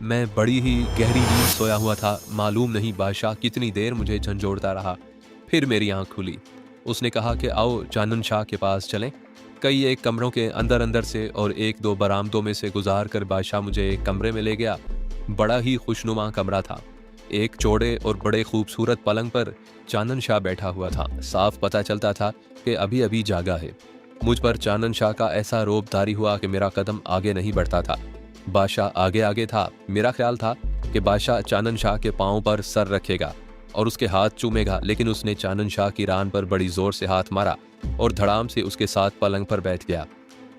मैं बड़ी ही गहरी नींद सोया हुआ था। मालूम नहीं बादशाह कितनी देर मुझे झंझोड़ता रहा। फिर मेरी आंख खुली। उसने कहा कि आओ चानन शाह के पास चलें। कई एक कमरों के अंदर अंदर से और एक दो बरामदों में से गुजार कर बादशाह मुझे एक कमरे में ले गया। बड़ा ही खुशनुमा कमरा था। एक चौड़े और बड़े खूबसूरत पलंग पर चानन शाह बैठा हुआ था। साफ पता चलता था कि अभी अभी जागा है। मुझ पर चानन शाह का ऐसा रोब तारी हुआ कि मेरा कदम आगे नहीं बढ़ता था। बादशाह आगे आगे था। मेरा ख्याल था कि बादशाह चानन शाह के पांव पर सर रखेगा और उसके हाथ चूमेगा, लेकिन उसने चानन शाह की रान पर बड़ी जोर से हाथ मारा और धड़ाम से उसके साथ पलंग पर बैठ गया।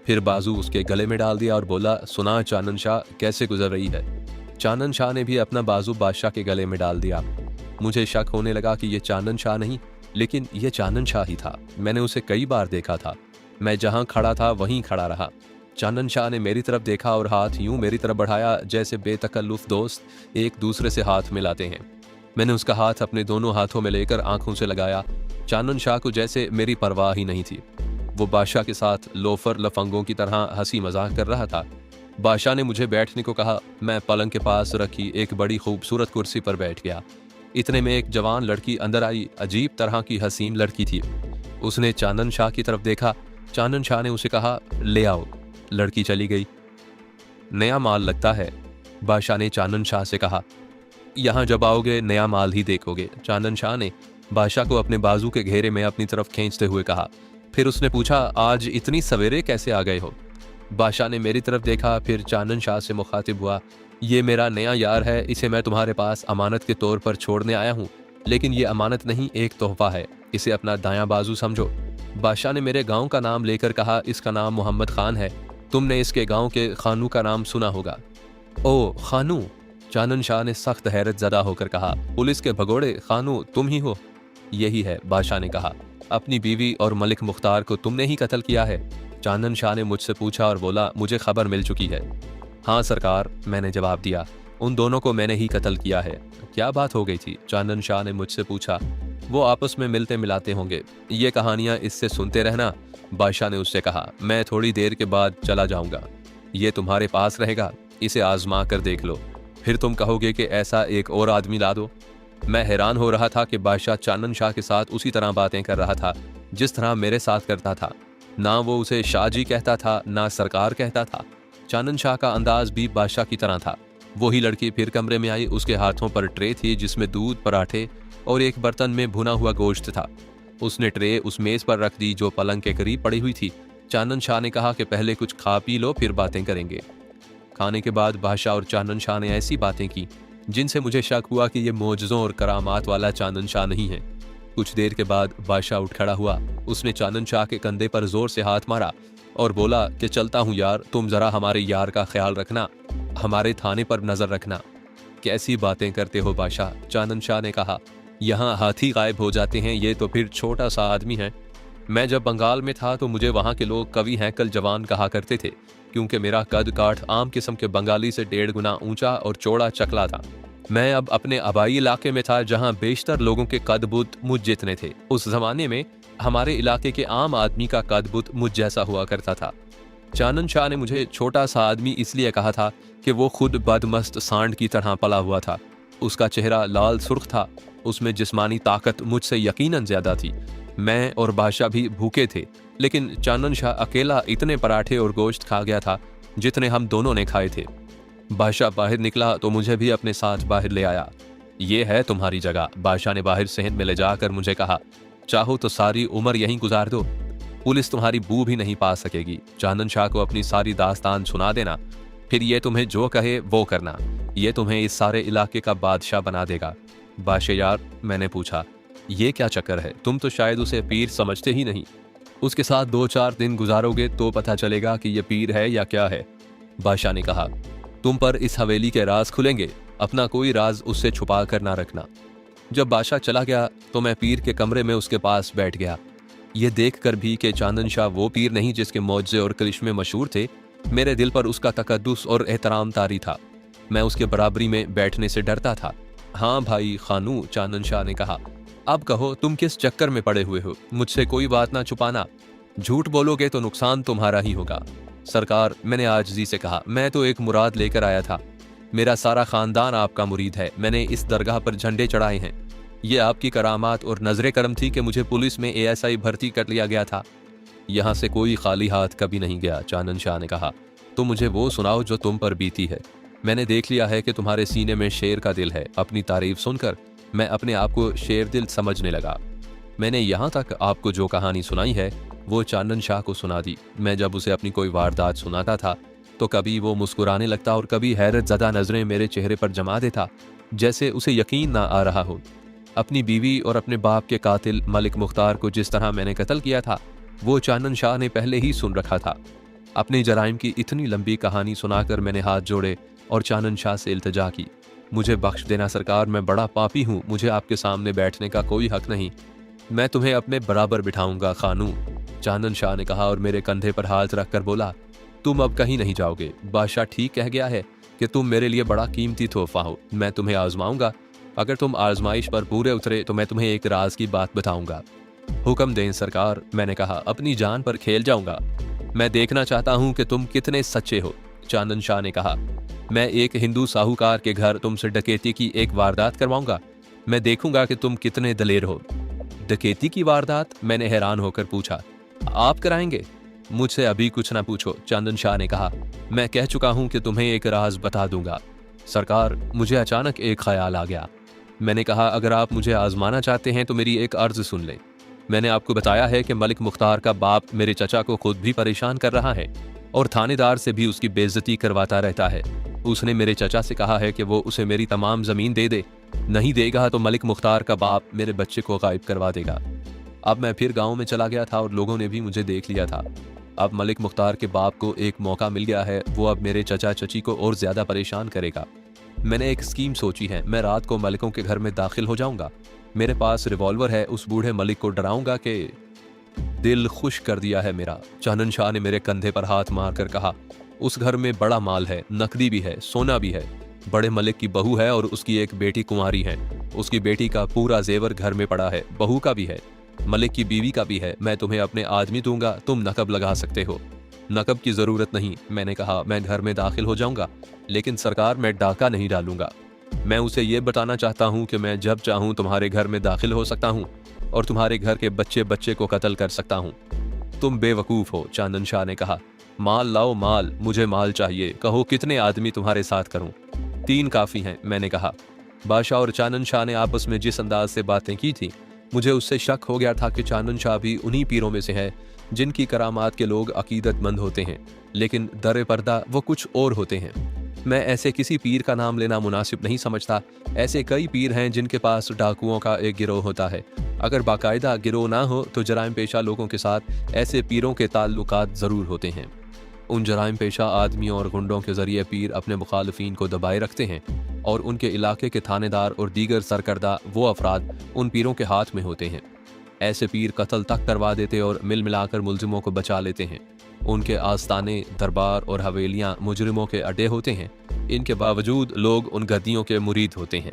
फिर बाजू उसके गले में डाल दिया और बोला, सुना चानन शाह, कैसे गुजर रही है। चानन शाह ने भी अपना बाजू बादशाह के गले में डाल दिया। मुझे शक होने लगा कि यह चानन शाह नहीं, लेकिन यह चानन शाह ही था। मैंने उसे कई बार देखा था। मैं जहां खड़ा था वहीं खड़ा रहा। चानन शाह ने मेरी तरफ देखा और हाथ यूं मेरी तरफ बढ़ाया जैसे बेतकल्लुफ दोस्त एक दूसरे से हाथ मिलाते हैं। मैंने उसका हाथ अपने दोनों हाथों में लेकर आंखों से लगाया। चानन शाह को जैसे मेरी परवाह ही नहीं थी। वो बादशाह के साथ लोफर लफंगों की तरह हंसी मजाक कर रहा था। बादशाह ने मुझे बैठने को कहा। मैं पलंग के पास रखी एक बड़ी खूबसूरत कुर्सी पर बैठ गया। इतने में एक जवान लड़की अंदर आई। अजीब तरह की हसीन लड़की थी। उसने चानन शाह की तरफ देखा। चानन शाह ने उसे कहा, ले आओ। लड़की चली गई। नया माल लगता है, बादशाह ने चानन शाह से कहा। यहां जब आओगे नया माल ही देखोगे, चानन शाह ने बादशाह को अपने बाजू के घेरे में अपनी तरफ खींचते हुए कहा। फिर उसने पूछा, आज इतनी सवेरे कैसे आ गए हो। बादशाह ने मेरी तरफ देखा, फिर चानन शाह से मुखातिब हुआ। ये मेरा नया यार है, इसे मैं तुम्हारे पास अमानत के तौर पर छोड़ने आया हूँ, लेकिन ये अमानत नहीं, एक तोहफा है। इसे अपना दायां बाजू समझो। बादशाह ने मेरे गांव का नाम लेकर कहा, इसका नाम मोहम्मद खान है। तुमने इसके गांव के खानू का नाम सुना होगा। ओ खानू, चानन शाह ने सख्त हैरत ज़दा होकर कहा। पुलिस के भगोड़े खानू तुम ही हो। यही है, बादशाह ने कहा। अपनी बीवी और मलिक मुख्तार को तुमने ही कत्ल किया है। चानन शाह ने मुझसे पूछा और बोला, मुझे खबर मिल चुकी है। हाँ सरकार, मैंने जवाब दिया। उन दोनों को मैंने ही कत्ल किया है। क्या बात हो गई थी, चानन शाह ने मुझसे पूछा। वो आपस में मिलते मिलाते होंगे। ये कहानियां इससे सुनते रहना, बादशाह ने उससे कहा। मैं थोड़ी देर के बाद चला जाऊंगा। ये तुम्हारे पास रहेगा, इसे आजमा कर देख लो, फिर तुम कहोगे कि ऐसा एक और आदमी ला दो। मैं हैरान हो रहा था कि बादशाह चानन शाह के साथ उसी तरह बातें कर रहा था जिस तरह मेरे साथ करता था। ना वो उसे शाह जी कहता था, ना सरकार कहता था। चानन शाह का अंदाज भी बादशाह की तरह था। वही लड़की फिर कमरे में आई। उसके हाथों पर ट्रे थी जिसमें दूध, पराठे और एक बर्तन में भुना हुआ गोश्त था। उसने ट्रे उस मेज पर रख दी जो पलंग के करीब पड़ी हुई थी। चानन शाह ने कहा कि पहले कुछ खा पी लो, फिर बातें करेंगे। खाने के बाद बादशाह और चानन शाह ने ऐसी बातें की जिनसे मुझे शक हुआ कि ये मोजज़ों और करामात वाला चानन शाह नहीं है। कुछ देर के बाद बादशाह उठ खड़ा हुआ। उसने चानन शाह के कंधे पर जोर से हाथ मारा और बोला कि चलता हूँ यार, तुम जरा हमारे यार का ख्याल रखना, हमारे थाने पर नजर रखना। कैसी बातें करते हो बादशाह, चानन शाह ने कहा। यहाँ हाथी गायब हो जाते हैं, ये तो फिर छोटा सा आदमी है। मैं जब बंगाल में था तो मुझे वहाँ के लोग कवि हैकल जवान कहा करते थे, क्योंकि मेरा कद काठ आम किस्म के बंगाली से 1.5 गुना ऊंचा और चौड़ा चकला था। मैं अब अपने आबाई इलाके में था जहाँ बेशतर लोगों के कद बुत मुझ जितने थे। उस जमाने में हमारे इलाके के आम आदमी का कद बुत मुझ जैसा हुआ करता था। चानन शाह ने मुझे छोटा सा आदमी इसलिए कहा था कि वो खुद बदमस्त सांड की तरह पला हुआ था। उसका चेहरा लाल सुर्ख था। उसमें जिस्मानी ताकत मुझसे यकीनन ज्यादा थी। मैं और बादशाह भी भूखे थे, लेकिन चानन शाह अकेला इतने पराठे और गोश्त खा गया था जितने हम दोनों ने खाए थे। बादशाह बाहर निकला तो मुझे भी अपने साथ बाहर ले आया। ये है तुम्हारी जगह, बादशाह ने बाहर सहन में ले जाकर मुझे कहा। चाहो तो सारी उम्र यहीं गुजार दो, पुलिस तुम्हारी बू भी नहीं पा सकेगी। चानन शाह को अपनी सारी दास्तान सुना देना, फिर ये तुम्हें जो कहे वो करना। ये तुम्हें इस सारे इलाके का बादशाह बना देगा। बादशाह यार, मैंने पूछा, ये क्या चक्कर है? तुम तो शायद उसे पीर समझते ही नहीं। उसके साथ 2-4 दिन गुजारोगे तो पता चलेगा कि ये पीर है या क्या है। बादशाह ने कहा, तुम पर इस हवेली के राज खुलेंगे, अपना कोई राज उससे छुपा कर ना रखना। जब बादशाह चला गया तो मैं पीर के कमरे में उसके पास बैठ गया। ये देख कर भी कि चानन शाह वो पीर नहीं जिसके मौजे और करिश्मे मशहूर थे, मेरे दिल पर उसका तकद्दुस और एहतराम तारी था। मैं उसके बराबरी में बैठने से डरता था। हाँ भाई खानू, चानन शाह ने कहा, अब कहो तुम किस चक्कर में पड़े हुए हो? मुझसे कोई बात ना छुपाना। झूठ बोलोगे तो नुकसान तुम्हारा ही होगा। सरकार, मैंने आजिज़ी से कहा, मैं तो एक मुराद लेकर आया था। मेरा सारा खानदान आपका मुरीद है। मैंने इस दरगाह पर झंडे चढ़ाए हैं। ये आपकी करामात और नजरे करम थी कि मुझे पुलिस में एएसआई भर्ती कर लिया गया था। यहाँ से कोई खाली हाथ कभी नहीं गया, चांदन शाह ने कहा। तो मुझे वो सुनाओ जो तुम पर बीती है। मैंने देख लिया है कि तुम्हारे सीने में शेर का दिल है। अपनी तारीफ सुनकर मैं अपने आप को शेर दिल समझने लगा। मैंने यहाँ तक आपको जो कहानी सुनाई है वो चांदन शाह को सुना दी। मैं जब उसे अपनी कोई वारदात सुनाता था तो कभी वो मुस्कुराने लगता और कभी हैरत ज़दा नजरें मेरे चेहरे पर जमा देता, जैसे उसे यकीन ना आ रहा हो। अपनी बीवी और अपने बाप के कातिल मलिक मुख्तार को जिस तरह मैंने कत्ल किया था वो चांदन शाह ने पहले ही सुन रखा था। अपने जराइम की इतनी लंबी कहानी सुनाकर मैंने हाथ जोड़े और चांदन शाह से इल्तिजा की। मुझे बख्श देना सरकार, मैं बड़ा पापी हूँ, मुझे आपके सामने बैठने का कोई हक नहीं। मैं तुम्हें अपने बराबर बिठाऊंगा खानू, चांदन शाह ने कहा और मेरे कंधे पर हाथ रखकर बोला, तुम अब कहीं नहीं जाओगे। बादशाह ठीक कह गया है कि तुम मेरे लिए बड़ा कीमती तोहफा हो। मैं तुम्हें आजमाऊंगा। अगर तुम आजमाइश पर पूरे उतरे तो मैं तुम्हें एक राज की बात बताऊंगा। हुक्म दें सरकार, मैंने कहा, अपनी जान पर खेल जाऊंगा। मैं देखना चाहता हूं कि तुम कितने सच्चे हो, चांदन शाह ने कहा। मैं एक हिंदू साहूकार के घर तुमसे डकैती की एक वारदात करवाऊंगा। मैं देखूंगा कि तुम कितने दलेर हो। डकैती की वारदात? मैंने हैरान होकर पूछा। आप कराएंगे? मुझसे अभी कुछ ना पूछो, चांदन शाह ने कहा। मैं कह चुका हूं कि तुम्हें एक राज बता दूंगा। सरकार, मुझे अचानक एक ख्याल आ गया। मैंने कहा, अगर आप मुझे आजमाना चाहते हैं तो मेरी एक अर्ज सुन लें। मैंने आपको बताया है कि मलिक मुख्तार का बाप मेरे चचा को खुद भी परेशान कर रहा है और थानेदार से भी उसकी बेइज्जती करवाता रहता है। उसने मेरे चचा से कहा है कि वो उसे मेरी तमाम जमीन दे दे, नहीं देगा तो मलिक मुख्तार का बाप मेरे बच्चे को गायब करवा देगा। अब मैं फिर गांव में चला गया था और लोगों ने भी मुझे देख लिया था। अब मलिक मुख्तार के बाप को एक मौका मिल गया है, वो अब मेरे चचा चची को और ज्यादा परेशान करेगा। मैंने एक स्कीम सोची है। मैं रात को मलिकों के घर में दाखिल हो जाऊंगा। मेरे पास रिवॉल्वर है। उस बूढ़े मलिक को डराऊंगा कि दिल खुश कर दिया है मेरा, चांदन शाह ने मेरे कंधे पर हाथ मारकर कहा। उस घर में बड़ा माल है, नकदी भी है, सोना भी है। बड़े मलिक की बहू है और उसकी एक बेटी कुंवारी है। उसकी बेटी का पूरा जेवर घर में पड़ा है, बहू का भी है, मलिक की बीवी का भी है। मैं तुम्हें अपने आदमी दूंगा, तुम नकब लगा सकते हो। नकब की जरूरत नहीं, मैंने कहा। मैं घर में दाखिल हो जाऊंगा, लेकिन सरकार मैं डाका नहीं डालूंगा। मैं उसे ये बताना चाहता हूँ कि मैं जब चाहूँ तुम्हारे घर में दाखिल हो सकता हूँ और तुम्हारे घर के बच्चे बच्चे को कत्ल कर सकता हूँ। तुम बेवकूफ हो, चांदन शाह ने कहा। माल लाओ, माल, मुझे माल चाहिए। कहो कितने आदमी तुम्हारे साथ करूं? 3 काफी हैं, मैंने कहा। बादशाह और चांदन शाह ने आपस में जिस अंदाज से बातें की थी, मुझे उससे शक हो गया था कि चांदन शाह भी उन्हीं पीरों में से है जिनकी करामात के लोग अकीदतमंद होते हैं, लेकिन दर पर्दा वो कुछ और होते हैं। मैं ऐसे किसी पीर का नाम लेना मुनासिब नहीं समझता। ऐसे कई पीर हैं जिनके पास डाकुओं का एक गिरोह होता है। अगर बाकायदा गिरोह ना हो तो जराइम पेशा लोगों के साथ ऐसे पीरों के ताल्लुकात ज़रूर होते हैं। उन जराइम पेशा आदमियों और गुंडों के जरिए पीर अपने मुखालफीन को दबाए रखते हैं और उनके इलाके के थानेदार और दीगर सरकर्दा वो अफराद उन पीरों के हाथ में होते हैं। ऐसे पीर कत्ल तक करवा देते और मिल मिलाकर मुलजिमों को बचा लेते हैं। उनके आस्ताने, दरबार और हवेलियां मुजरिमों के अड्डे होते हैं। इनके बावजूद लोग उन गद्दियों के मुरीद होते हैं।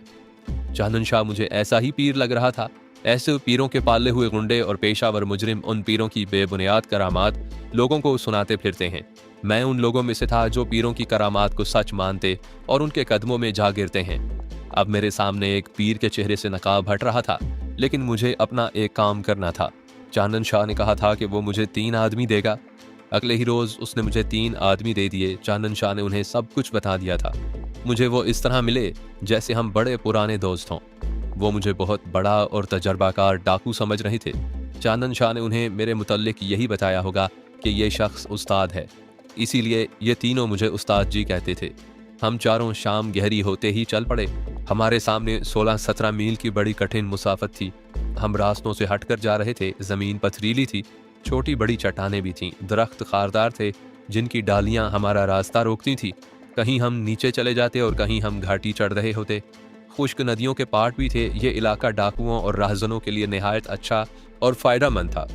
चांदन शाह मुझे ऐसा ही पीर लग रहा था। ऐसे पीरों के पाले हुए गुंडे और पेशावर मुजरिम उन पीरों की बेबुनियाद करामात लोगों को सुनाते फिरते हैं। मैं उन लोगों में से था जो पीरों की करामात को सच मानते और उनके कदमों में जा गिरते हैं। अब मेरे सामने एक पीर के चेहरे से नकाब हट रहा था, लेकिन मुझे अपना एक काम करना था। चांदन शाह ने कहा था कि वो मुझे 3 आदमी देगा। अगले ही रोज उसने मुझे 3 आदमी दे दिए। चांदन शाह ने उन्हें सब कुछ बता दिया था। मुझे वो इस तरह मिले जैसे हम बड़े पुराने दोस्त हों। वो मुझे बहुत बड़ा और तजर्बाकार डाकू समझ रहे थे। चांदन शाह ने उन्हें मेरे मुतल्लिक यही बताया होगा कि ये शख्स उस्ताद है, इसीलिए ये तीनों मुझे उस्ताद जी कहते थे। हम चारों शाम गहरी होते ही चल पड़े। हमारे सामने 16-17 मील की बड़ी कठिन मुसाफत थी। हम रास्तों से हटकर जा रहे थे। ज़मीन पथरीली थी, छोटी बड़ी चट्टानें भी थीं, दरख्त खारदार थे जिनकी डालियां हमारा रास्ता रोकती थी। कहीं हम नीचे चले जाते और कहीं हम घाटी चढ़ रहे होते। खुश्क नदियों के पाट भी थे। ये इलाका डाकुओं और राहजनों के लिए निहायत अच्छा और फ़ायदेमंद था।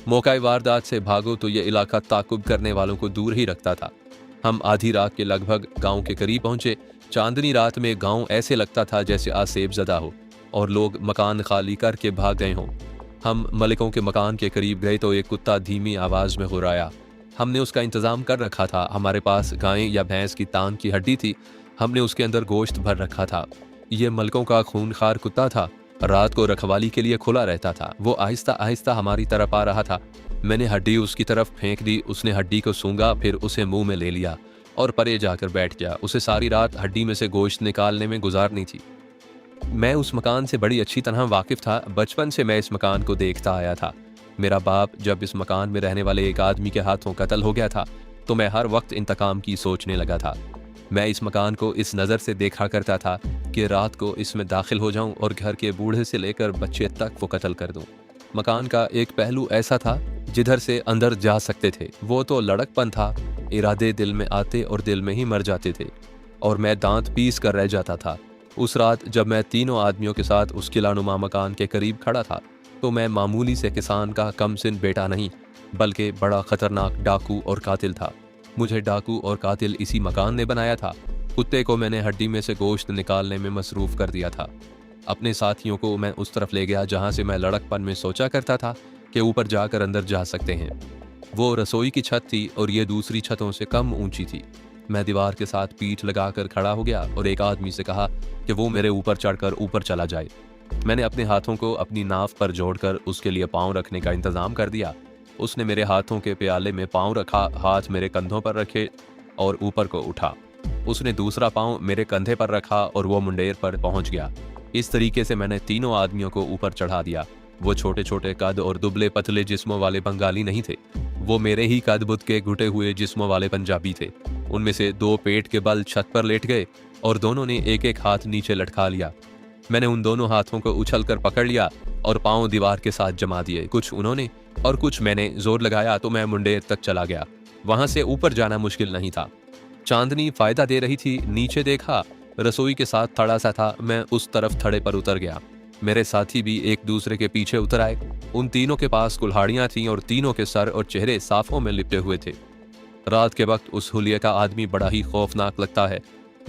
मौका वारदात से भागो तो ये इलाका ताकुब करने वालों को दूर ही रखता था। हम आधी रात के लगभग गांव के करीब पहुंचे। चांदनी रात में गांव ऐसे लगता था जैसे आसेब ज़दा हो और लोग मकान खाली करके भाग गए हों। हम मलिकों के मकान के करीब गए तो एक कुत्ता धीमी आवाज़ में गुर्राया। हमने उसका इंतज़ाम कर रखा था। हमारे पास गाय या भैंस की तान की हड्डी थी। हमने उसके अंदर गोश्त भर रखा था। ये मलकों का खूनखार कुत्ता था। रात को रखवाली के लिए खुला रहता था। वो आहिस्ता आहिस्ता हमारी तरफ आ रहा था। मैंने हड्डी उसकी तरफ फेंक दी। उसने हड्डी को सूंघा, फिर उसे मुंह में ले लिया और परे जाकर बैठ गया। उसे सारी रात हड्डी में से गोश्त निकालने में गुजारनी थी। मैं उस मकान से बड़ी अच्छी तरह वाकिफ था। बचपन से मैं इस मकान को देखता आया था। मेरा बाप जब इस मकान में रहने वाले एक आदमी के हाथों कत्ल हो गया था तो मैं हर वक्त इंतकाम की सोचने लगा था। मैं इस मकान को इस नज़र से देखा करता था कि रात को इसमें दाखिल हो जाऊं और घर के बूढ़े से लेकर बच्चे तक वो कत्ल कर दूं। मकान का एक पहलू ऐसा था जिधर से अंदर जा सकते थे। वो तो लड़कपन था। इरादे दिल में आते और दिल में ही मर जाते थे और मैं दांत पीस कर रह जाता था। उस रात जब मैं तीनों आदमियों के साथ उस किलानुमा मकान के करीब खड़ा था तो मैं मामूली से किसान का कमसिन बेटा नहीं बल्कि बड़ा खतरनाक डाकू और कातिल था। मुझे डाकू और कातिल इसी मकान ने बनाया था। कुत्ते को मैंने हड्डी में से गोश्त निकालने में मसरूफ़ कर दिया था। अपने साथियों को मैं उस तरफ ले गया जहाँ से मैं लड़कपन में सोचा करता था कि ऊपर जाकर अंदर जा सकते हैं। वो रसोई की छत थी और ये दूसरी छतों से कम ऊंची थी। मैं दीवार के साथ पीठ लगाकर खड़ा हो गया और एक आदमी से कहा कि वो मेरे ऊपर चढ़कर ऊपर चला जाए। मैंने अपने हाथों को अपनी नाव पर जोड़कर उसके लिए पाँव रखने का इंतज़ाम कर दिया। उसने मेरे हाथों के प्याले में पाँव रखा, हाथ मेरे कंधों पर रखे और ऊपर को उठा। उसने दूसरा पाँव मेरे कंधे पर रखा और वो मुंडेर पर पहुंच गया। इस तरीके से मैंने तीनों आदमियों को ऊपर चढ़ा दिया। वो छोटे छोटे कद और दुबले पतले जिस्मों वाले बंगाली नहीं थे। वो मेरे ही कद बुद के घुटे हुए जिस्मों वाले पंजाबी थे। उनमें से दो पेट के बल छत पर लेट गए और दोनों ने एक एक हाथ नीचे लटका लिया। मैंने उन दोनों हाथों को उछलकर पकड़ लिया और पाँव दीवार के साथ जमा दिए। कुछ उन्होंने और कुछ मैंने जोर लगाया तो मैं मुंडेर तक चला गया। वहां से ऊपर जाना मुश्किल नहीं था। चांदनी फायदा दे रही थी। नीचे देखा, रसोई के साथ थड़ा सा था। मैं उस तरफ थड़े पर उतर गया। मेरे साथी भी एक दूसरे के पीछे उतर आए। उन तीनों के पास कुल्हाड़ियां थीं और तीनों के सर और चेहरे साफों में लिपटे हुए थे। रात के वक्त उस हुलिये का आदमी बड़ा ही खौफनाक लगता है।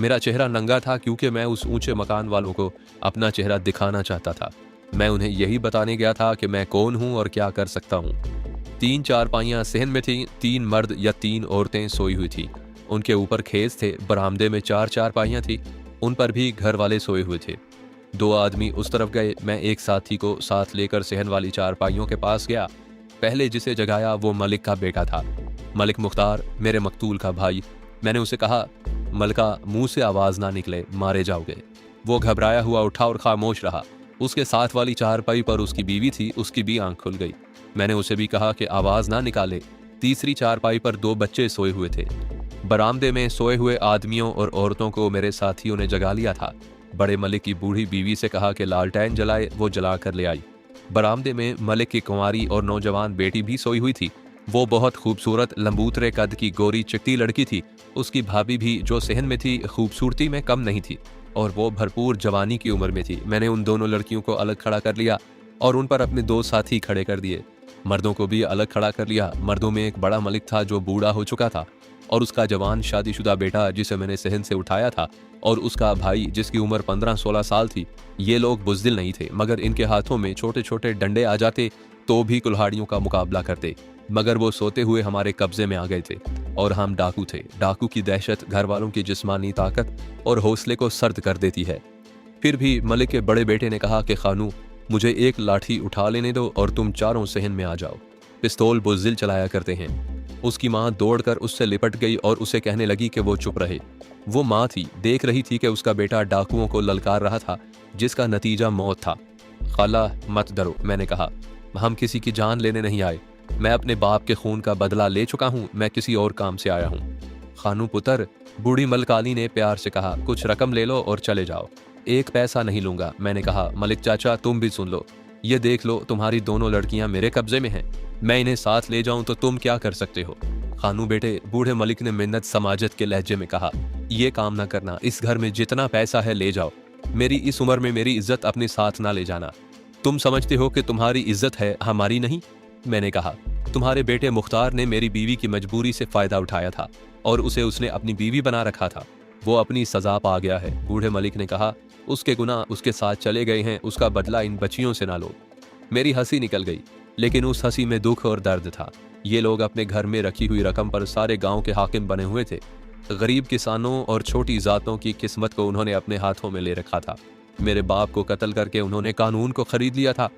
मेरा चेहरा नंगा था क्योंकि मैं उस ऊंचे मकान वालों को अपना चेहरा दिखाना चाहता था। मैं उन्हें यही बताने गया था कि मैं कौन हूं और क्या कर सकता हूं। 3 चारपाइयां सहन में थीं। 3 मर्द या 3 औरतें सोई हुई थी। उनके ऊपर खेस थे। बरामदे में 4 चारपाइयां थी, उन पर भी घर वाले सोए हुए थे। 2 आदमी उस तरफ गए। मैं एक साथी को साथ लेकर सहन वाली चारपाइयों के पास गया। पहले जिसे जगाया वो मलिक का बेटा था, मलिक मुख्तार, मेरे मकतूल का भाई। मैंने उसे कहा, मलका, मुंह से आवाज ना निकले, मारे जाओगे। वो घबराया हुआ उठा और खामोश रहा। उसके साथ वाली चारपाई पर उसकी बीवी थी। उसकी भी आंख खुल गई। मैंने उसे भी कहा कि आवाज ना निकाले। तीसरी चारपाई पर 2 बच्चे सोए हुए थे। बरामदे में सोए हुए आदमियों और औरतों को मेरे साथियों ने जगा लिया था। बड़े मलिक की बूढ़ी बीवी से कहा कि लालटेन जलाए। वो जला कर ले आई। बरामदे में मलिक की कुंवारी और नौजवान बेटी भी सोई हुई थी। वो बहुत खूबसूरत लंबूतरे कद की गोरी चिट्टी लड़की थी। उसकी भाभी भी जो सहन में थी खूबसूरती में कम नहीं थी और वो भरपूर जवानी की उम्र में थी। मैंने उन दोनों लड़कियों को अलग खड़ा कर लिया और उन पर अपने 2 साथी खड़े कर दिए। मर्दों को भी अलग खड़ा कर लिया। मर्दों में एक बड़ा मलिक था जो बूढ़ा हो चुका था और उसका जवान शादीशुदा बेटा जिसे मैंने सहन से उठाया था और उसका भाई जिसकी उम्र 15-16 साल थी। ये लोग बुज़दिल नहीं थे, मगर इनके हाथों में छोटे छोटे डंडे आ जाते तो भी कुल्हाड़ियों का मुकाबला करते। मगर वो सोते हुए हमारे कब्जे में आ गए थे और हम डाकू थे। डाकू की दहशत घर वालों की जिस्मानी ताकत और हौसले को सर्द कर देती है। फिर भी मलिक के बड़े बेटे ने कहा कि खानू, मुझे एक लाठी उठा लेने दो और तुम चारों सहन में आ जाओ। पिस्तौल बुज़दिल चलाया करते हैं। उसकी माँ दौड़कर उससे लिपट गई और उसे कहने लगी कि वो चुप रहे। वो माँ थी, देख रही थी कि उसका बेटा डाकुओं को ललकार रहा था जिसका नतीजा मौत था। खाला, मत डरो, मैंने कहा, हम किसी की जान लेने नहीं आए। मैं अपने बाप के खून का बदला ले चुका हूँ। मैं किसी और काम से आया हूँ। खानू पुत्र, बूढ़ी मलकाली ने प्यार से कहा, कुछ रकम ले लो और चले जाओ। 1 पैसा नहीं लूंगा। मैंने कहा, मलिक चाचा, तुम भी सुन लो। ये देख लो, तुम्हारी दोनों लड़कियां मेरे कब्जे में हैं। मैं इन्हें साथ ले जाऊं तो तुम क्या कर सकते हो? खानू बेटे, बूढ़े मलिक ने मिन्नत समाजत के लहजे में कहा, ये काम ना करना। इस घर में जितना पैसा है ले जाओ। मेरी इस उम्र में मेरी इज्जत अपने साथ ना ले जाना। तुम समझते हो कि तुम्हारी इज्जत है, हमारी नहीं? मैंने कहा, तुम्हारे बेटे मुख्तार ने मेरी बीवी की मजबूरी से फायदा उठाया था और उसे उसने अपनी बीवी बना रखा था। वो अपनी सजा पा गया है। बूढ़े मलिक ने कहा, उसके गुनाह उसके साथ चले गए हैं, उसका बदला इन बच्चियों से ना लो। मेरी हंसी निकल गई, लेकिन उस हंसी में दुख और दर्द था। ये लोग अपने घर में रखी हुई रकम पर सारे गांव के हाकिम बने हुए थे। गरीब किसानों और छोटी जातों की किस्मत को उन्होंने अपने हाथों में ले रखा था। मेरे बाप को कत्ल करके उन्होंने कानून को खरीद लिया था।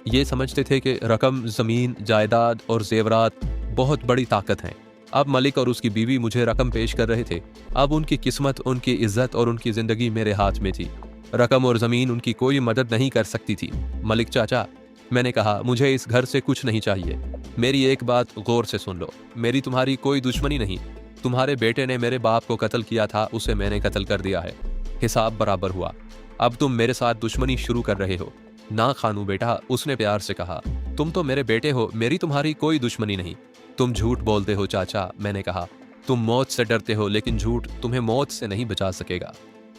ये समझते थे कि रकम, जमीन, जायदाद और जेवरात बहुत बड़ी ताकत हैं। अब मलिक और उसकी बीवी मुझे रकम पेश कर रहे थे। अब उनकी किस्मत, उनकी इज्जत और उनकी जिंदगी मेरे हाथ में थी। रकम और जमीन उनकी कोई मदद नहीं कर सकती थी। मलिक चाचा, मैंने कहा, मुझे इस घर से कुछ नहीं चाहिए। मेरी एक बात गौर से सुन लो, मेरी तुम्हारी कोई दुश्मनी नहीं। तुम्हारे बेटे ने मेरे बाप को कत्ल किया था, उसे मैंने कत्ल कर दिया है। हिसाब बराबर हुआ। अब तुम मेरे साथ दुश्मनी शुरू कर रहे हो। ना खानू बेटा, उसने प्यार से कहा, तुम तो मेरे बेटे हो, मेरी तुम्हारी कोई दुश्मनी नहीं। तुम झूठ बोलते हो चाचा, मैंने कहा। तुम मौत से डरते हो, लेकिन झूठ तुम्हें मौत से नहीं बचा सकेगा।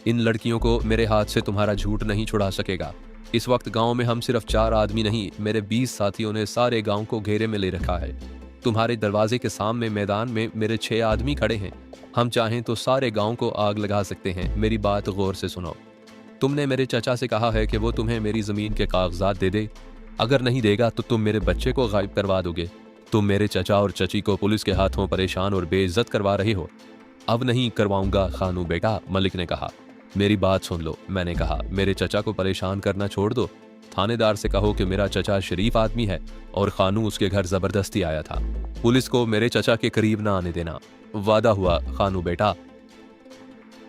इन लड़कियों को मेरे हाथ से तुम्हारा झूठ नहीं छुड़ा सकेगा। इस वक्त गांव में हम सिर्फ 4 आदमी नहीं, मेरे 20 साथियों ने सारे गांव को घेरे में ले रखा है। तुम्हारे दरवाजे के सामने मैदान में मेरे 6 आदमी खड़े हैं। हम चाहें तो सारे गांव को आग लगा सकते हैं। मेरी बात गौर से सुनो। तुमने मेरे चचा से कहा है कि वो तुम्हें मेरी जमीन के कागजात दे दे। अगर नहीं देगा तो तुम मेरे बच्चे को गायब करवा दोगे। तुम मेरे चचा और चची को पुलिस के हाथों परेशान और बेइज्जत करवा रहे हो। अब नहीं करवाऊंगा खानू बेटा, मलिक ने कहा। मेरी बात सुन लो, मैंने कहा। मेरे चचा को परेशान करना छोड़ दो। थानेदार से कहो कि मेरा चचा शरीफ आदमी है और खानू उसके घर जबरदस्ती आया था। पुलिस को मेरे चचा के करीब ना आने देना। वादा हुआ खानू बेटा।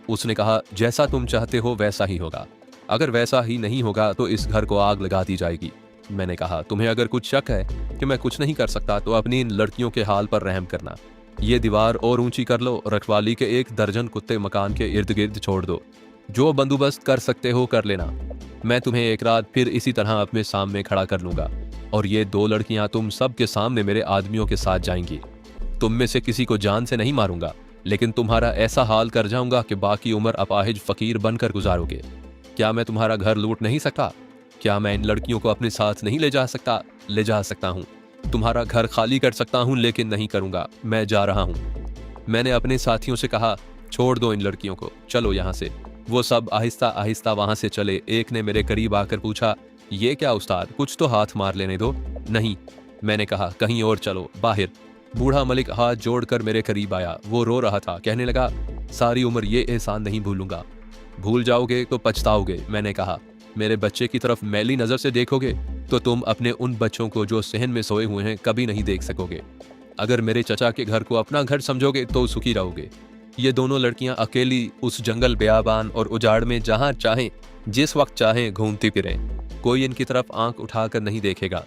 उसने कहा, जैसा तुम चाहते हो वैसा ही होगा। अगर वैसा ही नहीं होगा तो इस घर को आग लगा दी जाएगी। मैंने कहा, तुम्हें अगर कुछ शक है कि मैं कुछ नहीं कर सकता तो अपनी इन लड़कियों के हाल पर रहम करना। ये दीवार और ऊंची कर लो। रखवाली के 1 दर्जन कुत्ते मकान के इर्द गिर्द छोड़ दो। जो बंदोबस्त कर सकते हो कर लेना। मैं तुम्हें एक रात फिर इसी तरह अपने सामने खड़ा कर लूंगा और ये 2 लड़कियां तुम सब के सामने मेरे आदमियों के साथ जाएंगी। तुम में से किसी को जान से नहीं मारूंगा, लेकिन तुम्हारा ऐसा हाल कर जाऊंगा कि बाकी उम्र अपाहिज फकीर बनकर गुजारोगे। क्या मैं तुम्हारा घर लूट नहीं सकता? क्या मैं इन लड़कियों को अपने साथ नहीं ले जा सकता? ले जा सकता हूँ। तुम्हारा घर खाली कर सकता हूँ, लेकिन नहीं करूंगा। मैं जा रहा हूँ। मैंने अपने साथियों से कहा, छोड़ दो इन लड़कियों को, चलो यहाँ से। वो सब आहिस्ता आहिस्ता वहां से चले। एक ने मेरे करीब आकर पूछा, ये क्या उस्ताद, कुछ तो हाथ मार लेने दो। नहीं, मैंने कहा, कहीं और चलो, बाहर। बूढ़ा मलिक हाथ जोड़कर मेरे करीब आया। वो रो रहा था। कहने लगा, सारी उम्र ये एहसान नहीं भूलूंगा। भूल जाओगे तो पछताओगे। मैंने कहा, मेरे बच्चे की तरफ मैली नजर से देखोगे तो तुम अपने उन बच्चों को जो सहन में सोए हुए हैं कभी नहीं देख सकोगे। अगर मेरे चचा के घर को अपना घर समझोगे तो सुखी रहोगे। ये दोनों लड़कियां अकेली उस जंगल, बयाबान और उजाड़ में जहां चाहें, जिस वक्त चाहें घूमती फिरें। कोई इनकी तरफ आंख उठाकर नहीं देखेगा।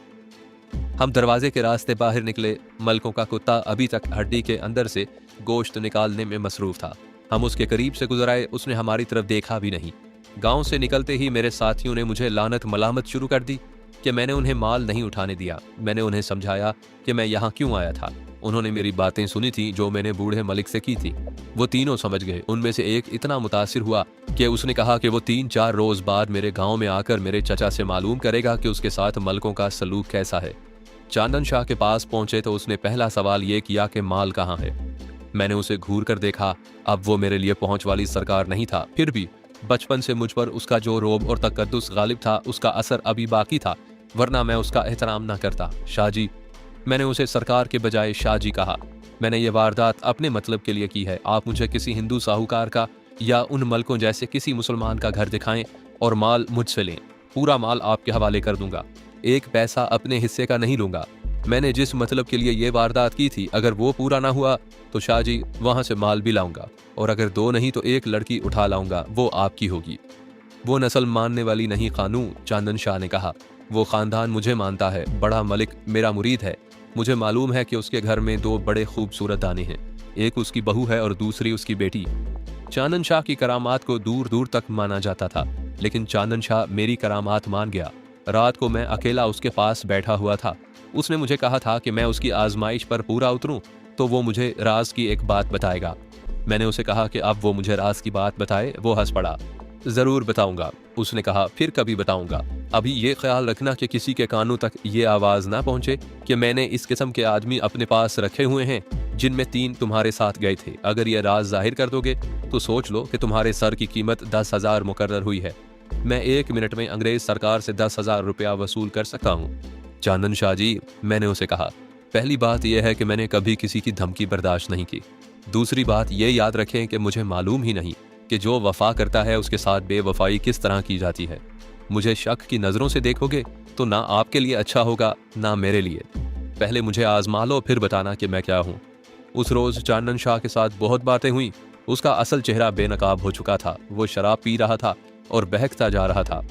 हम दरवाजे के रास्ते बाहर निकले। मलकों का कुत्ता अभी तक हड्डी के अंदर से गोश्त निकालने में मसरूफ था। हम उसके करीब से गुजर आए। उसने हमारी तरफ देखा भी नहीं। गांव से निकलते ही मेरे साथियों ने मुझे लानत मलामत शुरू कर दी कि मैंने उन्हें माल नहीं उठाने दिया। मैंने उन्हें समझाया कि मैं यहाँ क्यों आया था। उन्होंने मेरी बातें सुनी थी जो मैंने बूढ़े मलिक से की थी। वो तीनों समझ गए। उनमें से एक इतना मुतासिर हुआ कि उसने कहा कि वो 3-4 रोज बाद मेरे गांव में आकर मेरे चचा से मालूम करेगा कि उसके साथ मलकों का सलूक कैसा है। चांदन शाह के पास पहुंचे तो उसने पहला सवाल ये किया कि माल कहाँ है। मैंने उसे घूर कर देखा। अब वो मेरे लिए पहुंच वाली सरकार नहीं था, फिर भी बचपन से मुझ पर उसका जो रोब और तकद्दुस गालिब था, उसका असर अभी बाकी था, वरना मैं उसका एहतराम न करता। शाहजी, मैंने उसे सरकार के बजाय शाहजी कहा। मैंने ये वारदात अपने मतलब के लिए की है। आप मुझे किसी हिंदू साहूकार का या उन मलकों जैसे किसी मुसलमान का घर दिखाएं और माल मुझसे लें। पूरा माल आपके हवाले कर दूंगा। 1 पैसा अपने हिस्से का नहीं लूंगा। मैंने जिस मतलब के लिए ये वारदात की थी, अगर वो पूरा ना हुआ तो शाहजी वहां से माल भी लाऊंगा, और अगर 2 नहीं तो 1 लड़की उठा लाऊंगा, वो आपकी होगी। वो नस्ल मानने वाली नहीं खानू, चांदन शाह ने कहा। वो खानदान मुझे मानता है। बड़ा मलिक मेरा मुरीद है। मुझे मालूम है कि उसके घर में 2 बड़े खूबसूरत दाने हैं। एक उसकी बहू है और दूसरी उसकी बेटी। चांदन शाह की करामात को दूर दूर तक माना जाता था, लेकिन चांदन शाह मेरी करामात मान गया। रात को मैं अकेला उसके पास बैठा हुआ था। उसने मुझे कहा था कि मैं उसकी आजमाइश पर पूरा उतरूं तो वो मुझे राज की एक बात बताएगा। मैंने उसे कहा कि अब वो मुझे राज की बात बताए। वो हंस पड़ा। जरूर बताऊंगा, उसने कहा, फिर कभी बताऊंगा। अभी ये ख्याल रखना कि किसी के कानों तक ये आवाज ना पहुंचे कि मैंने इस किस्म के आदमी अपने पास रखे हुए हैं, जिनमें 3 तुम्हारे साथ गए थे। अगर ये राज जाहिर कर दोगे तो सोच लो कि तुम्हारे सर की कीमत 10,000 मुकर्रर हुई है। मैं 1 मिनट में अंग्रेज सरकार से 10,000 रुपया वसूल कर सकता हूँ। चांदन शाह जी, मैंने उसे कहा, पहली बात यह है कि मैंने कभी किसी की धमकी बर्दाश्त नहीं की। दूसरी बात ये याद रखें कि मुझे मालूम ही नहीं कि जो वफा करता है उसके साथ बेवफाई किस तरह की जाती है। मुझे शक की नज़रों से देखोगे तो ना आपके लिए अच्छा होगा ना मेरे लिए। पहले मुझे आजमा लो, फिर बताना कि मैं क्या हूँ। उस रोज़ चानन शाह के साथ बहुत बातें हुई। उसका असल चेहरा बेनकाब हो चुका था। वो शराब पी रहा था और बहकता जा रहा था।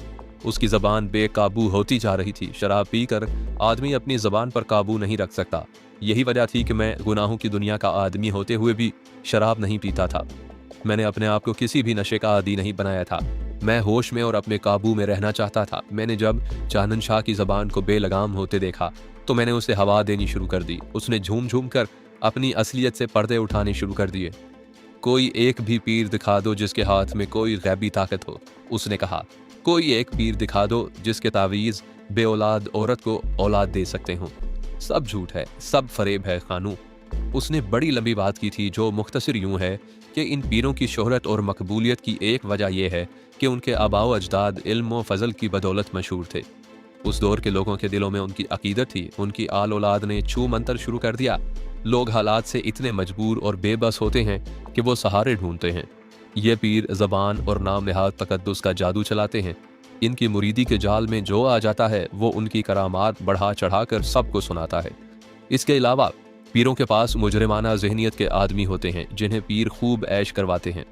उसकी ज़बान बेकाबू होती जा रही थी। शराब पीकर आदमी अपनी ज़बान पर काबू नहीं रख सकता। यही वजह थी कि मैं गुनाहों की दुनिया का आदमी होते हुए भी शराब नहीं पीता था। मैंने अपने आप को किसी भी नशे का आदी नहीं बनाया था। मैं होश में और अपने काबू में रहना चाहता था। मैंने जब चानन शाह की ज़बान को बेलगाम होते देखा तो मैंने उसे हवा देनी शुरू कर दी। उसने झूम झूम कर अपनी असलियत से पर्दे उठाने शुरू कर दिए। कोई एक भी पीर दिखा दो जिसके हाथ में कोई गैबी ताकत हो, उसने कहा। कोई एक पीर दिखा दो जिसके तावीज़ बेऔलाद औरत को औलाद दे सकते हों। सब झूठ है, सब फरेब है खानू। उसने बड़ी लंबी बात की थी जो मुख्तसर यूं है कि इन पीरों की शोहरत और मकबूलियत की एक वजह यह है कि उनके आबाओ अजदाद इल्म व फजल की बदौलत मशहूर थे। उस दौर के लोगों के दिलों में उनकी अकीदत थी। उनकी आल औलाद ने छू मंतर शुरू कर दिया। लोग हालात से इतने मजबूर और बेबस होते हैं कि वो सहारे ढूंढते हैं। ये पीर ज़बान और नाम नहाद तकद्दुस का जादू चलाते हैं। इनकी मुरीदी के जाल में जो आ जाता है वो उनकी करामात बढ़ा चढ़ाकर सबको सुनाता है। इसके अलावा पीरों के पास मुजरिमाना जहनीत के आदमी होते हैं जिन्हें पीर खूब ऐश करवाते हैं।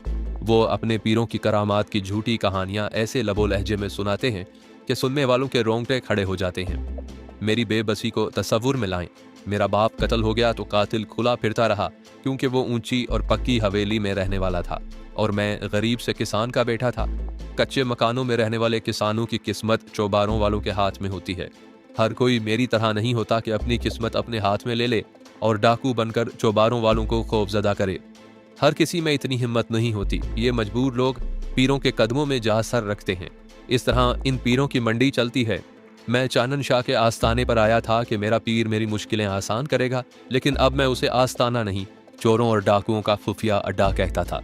वो अपने पीरों की करामात की झूठी कहानियां ऐसे लबो लहजे में सुनाते हैं कि सुनने वालों के रोंगटे खड़े हो जाते हैं। मेरी बेबसी को तसव्वुर में लाएं। मेरा बाप कत्ल हो गया तो कातिल खुला फिरता रहा क्योंकि वो ऊंची और पक्की हवेली में रहने वाला था और मैं गरीब से किसान का बेटा था। कच्चे मकानों में रहने वाले किसानों की किस्मत चौबारों वालों के हाथ में होती है। हर कोई मेरी तरह नहीं होता कि अपनी किस्मत अपने हाथ में ले ले और डाकू बनकर चौबारों वालों को खौफजदा करे। हर किसी में इतनी हिम्मत नहीं होती। ये मजबूर लोग पीरों के कदमों में जा सर रखते हैं। इस तरह इन पीरों की मंडी चलती है। मैं चानन शाह के आस्ताने पर आया था कि मेरा पीर मेरी मुश्किलें आसान करेगा, लेकिन अब मैं उसे आस्ताना नहीं, चोरों और डाकुओं का खुफिया अड्डा कहता था।